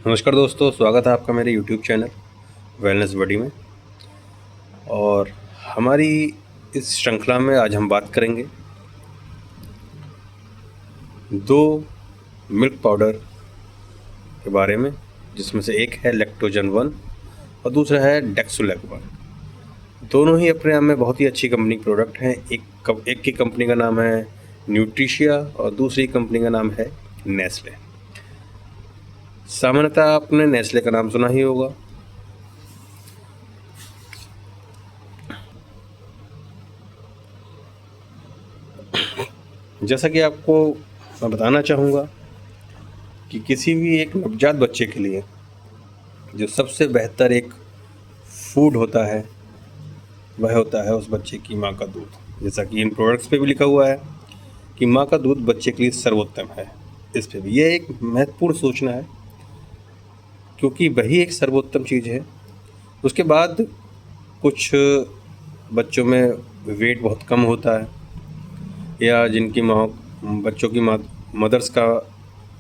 नमस्कार दोस्तों, स्वागत है आपका मेरे यूट्यूब चैनल वेलनेस बॉडी में। और हमारी इस श्रृंखला में आज हम बात करेंगे दो मिल्क पाउडर के बारे में, जिसमें से एक है लैक्टोजन 1 और दूसरा है डेक्सोलैक 1। दोनों ही अपने आप में बहुत ही अच्छी कंपनी प्रोडक्ट हैं। एक की कंपनी का नाम है न्यूट्रिशिया और दूसरी कंपनी का नाम है नेस्ले। सामान्यतः आपने नेस्ले का नाम सुना ही होगा। जैसा कि आपको मैं बताना चाहूँगा कि किसी भी एक नवजात बच्चे के लिए जो सबसे बेहतर एक फूड होता है वह होता है उस बच्चे की माँ का दूध। जैसा कि इन प्रोडक्ट्स पे भी लिखा हुआ है कि माँ का दूध बच्चे के लिए सर्वोत्तम है। इस पे भी यह एक महत्वपूर्ण सूचना है, क्योंकि वही एक सर्वोत्तम चीज़ है। उसके बाद कुछ बच्चों में वेट बहुत कम होता है, या जिनकी बच्चों की मदर्स का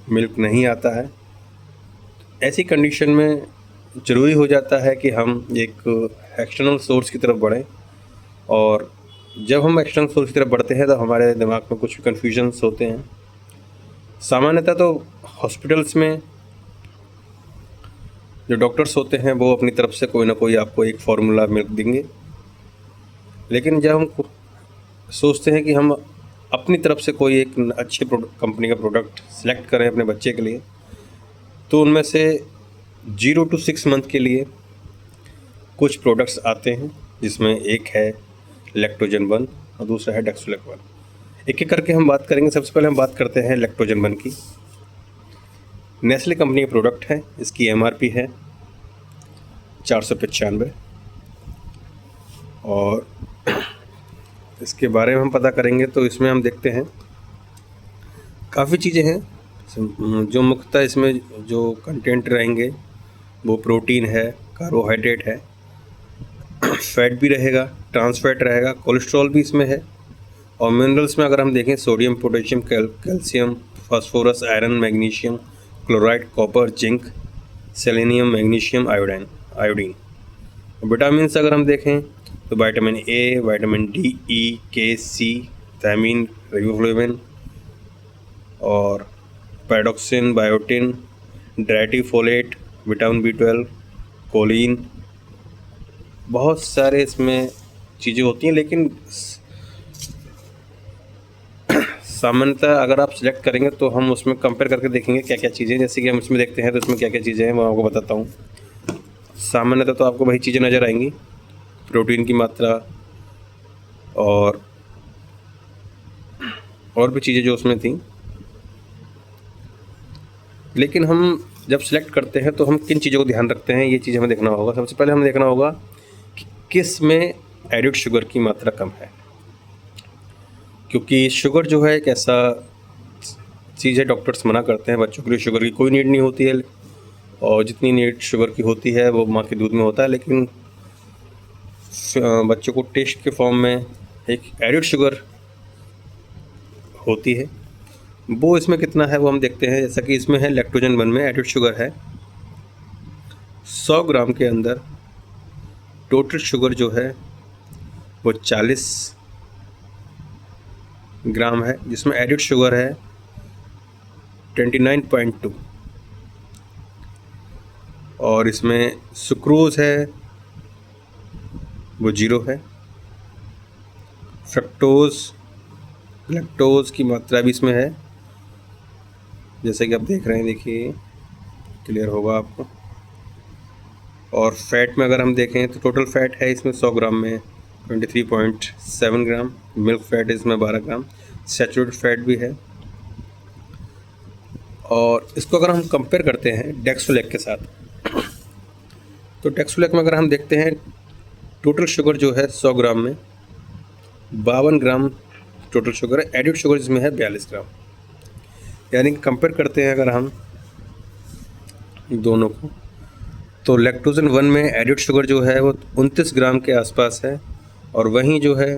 मिल्क नहीं आता है। ऐसी कंडीशन में ज़रूरी हो जाता है कि हम एक एक्सटर्नल सोर्स की तरफ बढ़ें। और जब हम एक्सटर्नल सोर्स की तरफ बढ़ते हैं तो हमारे दिमाग में कुछ कन्फ्यूजन्स होते हैं। सामान्यतः तो हॉस्पिटल्स में जो डॉक्टर्स होते हैं वो अपनी तरफ से कोई ना कोई आपको एक फार्मूला मिल्क देंगे, लेकिन जब हम सोचते हैं कि हम अपनी तरफ से कोई एक अच्छी कंपनी का प्रोडक्ट सेलेक्ट करें अपने बच्चे के लिए, तो उनमें से 0 to 6 मंथ के लिए कुछ प्रोडक्ट्स आते हैं, जिसमें एक है लैक्टोजन 1 और दूसरा है डेक्सोलैक 1। एक एक करके हम बात करेंगे। सबसे पहले हम बात करते हैं लैक्टोजन 1 की। नेस्ले कंपनी का प्रोडक्ट है। इसकी MRP है 495 और इसके बारे में हम पता करेंगे तो इसमें हम देखते हैं काफ़ी चीज़ें हैं। जो मुख्यतः इसमें जो कंटेंट रहेंगे वो प्रोटीन है, कार्बोहाइड्रेट है, फैट भी रहेगा, ट्रांस फैट रहेगा, कोलेस्ट्रॉल भी इसमें है। और मिनरल्स में अगर हम देखें sodium, potassium, calcium, phosphorus, iron, magnesium, chloride, copper, zinc, selenium, magnesium, iodine. Vitamin अगर हम देखें तो विटामिन ए, विटामिन डी, ई, के, सी, थायमीन, रिबोफ्लेविन और पैरोक्सिन, बायोटिन, डाइटिफोलेट, विटामिन B12, कोलिन, बहुत सारे इसमें चीज़ें होती हैं। लेकिन सामान्यतः अगर आप सिलेक्ट करेंगे तो हम उसमें कंपेयर करके देखेंगे क्या क्या चीज़ें। जैसे कि हम इसमें देखते हैं तो इसमें क्या क्या चीज़ें हैं मैं आपको बताता हूँ। सामान्यतः तो आपको वही चीज़ें नज़र आएंगी, प्रोटीन की मात्रा और भी चीज़ें जो उसमें थी। लेकिन हम जब सिलेक्ट करते हैं तो हम किन चीज़ों को ध्यान रखते हैं, ये चीज़ हमें देखना होगा। सबसे पहले हमें देखना होगा कि किस में एडिड शुगर की मात्रा कम है, क्योंकि शुगर जो है एक ऐसा चीज़ है, डॉक्टर्स मना करते हैं बच्चों के लिए शुगर की कोई नीड नहीं होती है, और जितनी नीड शुगर की होती है वो माँ के दूध में होता है। लेकिन बच्चों को टेस्ट के फॉर्म में एक एडिड शुगर होती है, वो इसमें कितना है वो हम देखते हैं। जैसा कि इसमें है लैक्टोजन 1 में एडिड शुगर है 100 ग्राम के अंदर टोटल शुगर जो है वो 40 ग्राम है, जिसमें एडिड शुगर है 29.2। और इसमें सुक्रोज है वो 0 है। फ्रक्टोज, लैक्टोज की मात्रा भी इसमें है, जैसे कि आप देख रहे हैं, देखिए क्लियर होगा आपको। और फैट में अगर हम देखें तो टोटल फैट है इसमें 100 ग्राम में 23.7 ग्राम, मिल्क फैट इसमें 12 ग्राम, सैचुरेटेड फैट भी है। और इसको अगर हम कंपेयर करते हैं डेक्सोलैक के साथ, तो डेक्सोलैक में अगर हम देखते हैं टोटल शुगर जो है 100 ग्राम में 52 ग्राम टोटल शुगर है, एडिड शुगर इसमें है 42 ग्राम। यानी कि कंपेयर करते हैं अगर हम दोनों को, तो लैक्टोजन 1 में एडिड शुगर जो है वो 29 ग्राम के आसपास है, और वहीं जो है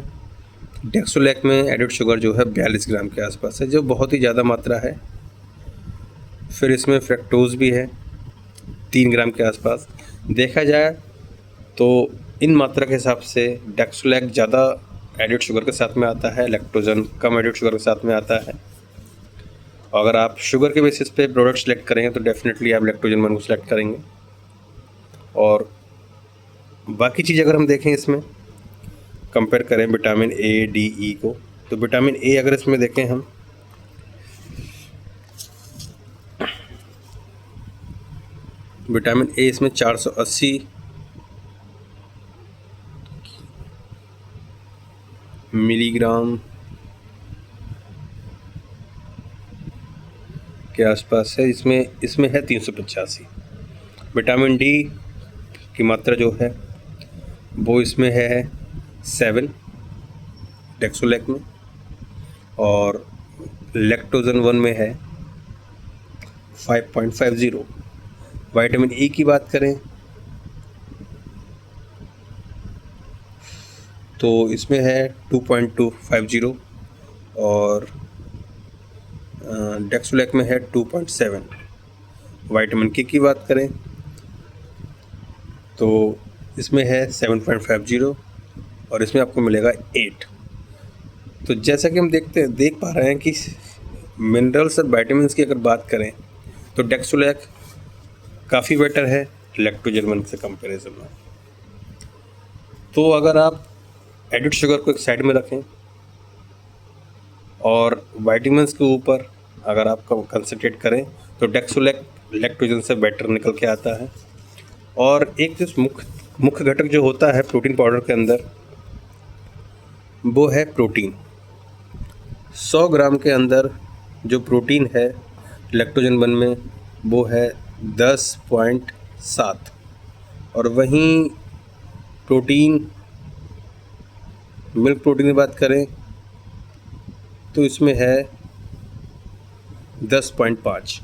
डेक्सोलैक में एडिड शुगर जो है 42 ग्राम के आसपास है, जो बहुत ही ज़्यादा मात्रा है। फिर इसमें फ्रक्टोज भी है 3 ग्राम के आसपास। देखा जाए तो इन मात्रा के हिसाब से डेक्सोलैक ज़्यादा एडिड शुगर के साथ में आता है, लैक्टोजन कम एडिड शुगर के साथ में आता है। अगर आप शुगर के बेसिस पे प्रोडक्ट सेलेक्ट करेंगे तो डेफिनेटली आप लैक्टोजन 1 को सेलेक्ट करेंगे। और बाकी चीज़ अगर हम देखें इसमें कंपेयर करें विटामिन ए, डी, ई को, तो विटामिन ए अगर इसमें देखें हम, विटामिन ए इसमें 480 मिलीग्राम के आसपास है, इसमें है 385। विटामिन डी की मात्रा जो है वो इसमें है 7 डेक्सोलैक में, और लैक्टोजन 1 में है 5.50। विटामिन ई की बात करें तो इसमें है 2.250, और डेक्सोलैक में है 2.7। विटामिन के की बात करें तो इसमें है 7.50, और इसमें आपको मिलेगा 8। तो जैसा कि हम देख पा रहे हैं कि मिनरल्स और विटामिन्स की अगर बात करें तो डेक्सोलैक काफ़ी बेटर है लैक्टोजन 1 से कंपैरिजन में। तो अगर आप एडिड शुगर को एक साइड में रखें और विटामिन्स के ऊपर अगर आप कंसंट्रेट करें तो डेक्सोलैक लैक्टोजन से बेटर निकल के आता है। और एक जो मुख्य घटक जो होता है प्रोटीन पाउडर के अंदर वो है प्रोटीन। 100 ग्राम के अंदर जो प्रोटीन है लैक्टोजन 1 में वो है 10.7, और वहीं प्रोटीन मिल्क प्रोटीन की बात करें तो इसमें है 10.5।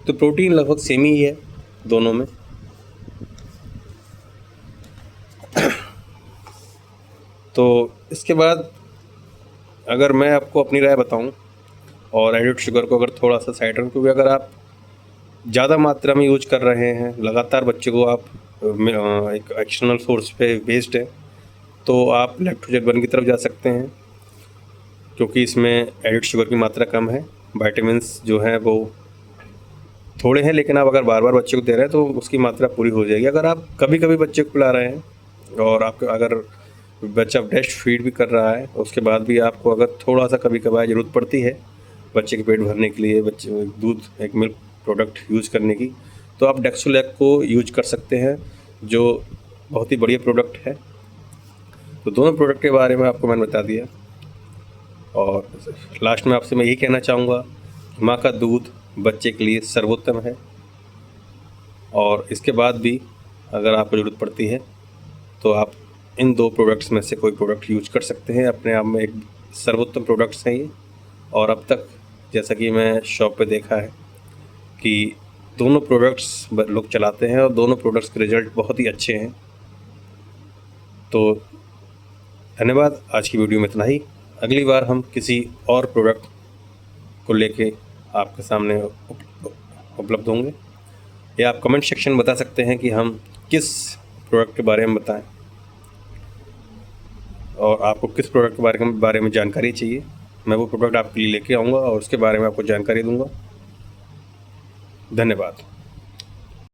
तो प्रोटीन लगभग सेम ही है दोनों में। तो इसके बाद अगर मैं आपको अपनी राय बताऊं और एडिड शुगर को अगर थोड़ा सा साइड रखूं, क्योंकि अगर आप ज़्यादा मात्रा में यूज कर रहे हैं, लगातार बच्चे को आप एक एक्सटर्नल सोर्स पे बेस्ड है, तो आप लैक्टोजन 1 की तरफ जा सकते हैं, क्योंकि इसमें एडिड शुगर की मात्रा कम है। विटामिन्स जो हैं वो थोड़े हैं, लेकिन आप अगर बार बार बच्चे को दे रहे हैं तो उसकी मात्रा पूरी हो जाएगी। अगर आप कभी कभी बच्चे को पिला रहे हैं और आप अगर बच्चा ब्रेस्ट फीड भी कर रहा है, उसके बाद भी आपको अगर थोड़ा सा कभी कभार ज़रूरत पड़ती है बच्चे के पेट भरने के लिए, बच्चे दूध एक मिल्क प्रोडक्ट यूज़ करने की, तो आप डेक्सोलैक को यूज कर सकते हैं, जो बहुत ही बढ़िया प्रोडक्ट है। तो दोनों प्रोडक्ट के बारे में आपको मैंने बता दिया। और लास्ट में आपसे मैं यही कहना चाहूँगा, माँ का दूध बच्चे के लिए सर्वोत्तम है, और इसके बाद भी अगर आपको ज़रूरत पड़ती है तो आप इन 2 प्रोडक्ट्स में से कोई प्रोडक्ट यूज कर सकते हैं। अपने आप में एक सर्वोत्तम प्रोडक्ट्स हैं ये, और अब तक जैसा कि मैं शॉप पे देखा है कि दोनों प्रोडक्ट्स लोग चलाते हैं और दोनों प्रोडक्ट्स के रिज़ल्ट बहुत ही अच्छे हैं। तो धन्यवाद, आज की वीडियो में इतना ही। अगली बार हम किसी और प्रोडक्ट को लेके आपके सामने उपलब्ध होंगे, या आप कमेंट सेक्शन में बता सकते हैं कि हम किस प्रोडक्ट के बारे में बताएं और आपको किस प्रोडक्ट के बारे में जानकारी चाहिए। मैं वो प्रोडक्ट आपके लिए लेके आऊँगा और उसके बारे में आपको जानकारी दूँगा। धन्यवाद।